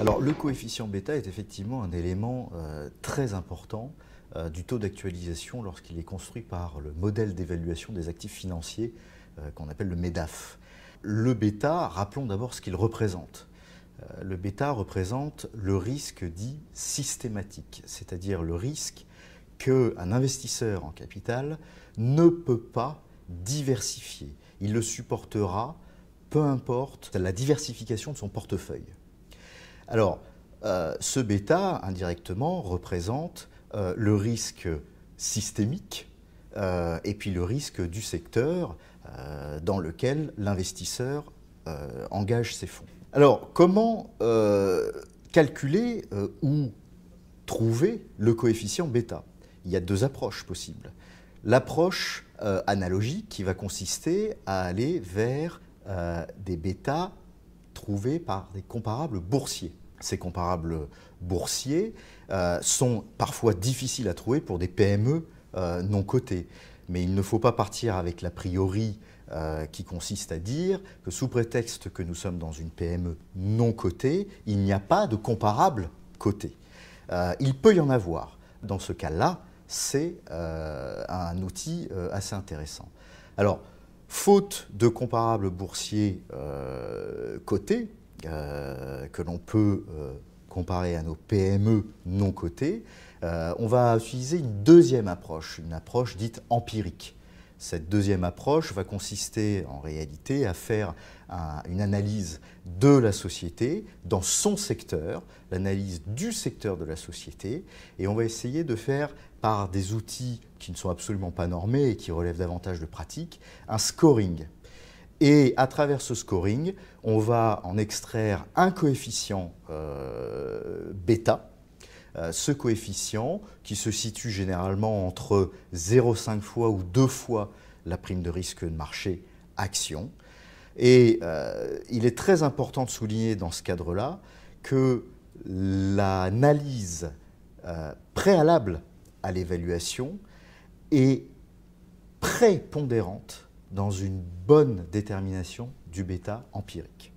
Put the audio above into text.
Alors le coefficient bêta est effectivement un élément très important du taux d'actualisation lorsqu'il est construit par le modèle d'évaluation des actifs financiers qu'on appelle le MEDAF. Le bêta, rappelons d'abord ce qu'il représente. Le bêta représente le risque dit systématique, c'est-à-dire le risque qu'un investisseur en capital ne peut pas diversifier. Il le supportera peu importe la diversification de son portefeuille. Alors, ce bêta, indirectement, représente le risque systémique et puis le risque du secteur dans lequel l'investisseur engage ses fonds. Alors, comment calculer ou trouver le coefficient bêta? Il y a deux approches possibles. L'approche analogique qui va consister à aller vers des bêtas trouvés par des comparables boursiers. Ces comparables boursiers sont parfois difficiles à trouver pour des PME non cotées. Mais il ne faut pas partir avec l'a priori qui consiste à dire que sous prétexte que nous sommes dans une PME non cotée, il n'y a pas de comparable coté. Il peut y en avoir. Dans ce cas-là, c'est un outil assez intéressant. Alors, faute de comparables boursiers cotés, que l'on peut comparer à nos PME non cotées, on va utiliser une deuxième approche, une approche dite empirique. Cette deuxième approche va consister en réalité à faire une analyse de la société dans son secteur, l'analyse du secteur de la société, et on va essayer de faire par des outils qui ne sont absolument pas normés et qui relèvent davantage de pratique, un scoring. Et à travers ce scoring, on va en extraire un coefficient bêta. Ce coefficient qui se situe généralement entre 0,5 fois ou 2 fois la prime de risque de marché action. Et il est très important de souligner dans ce cadre-là que l'analyse préalable à l'évaluation est prépondérante dans une bonne détermination du bêta empirique.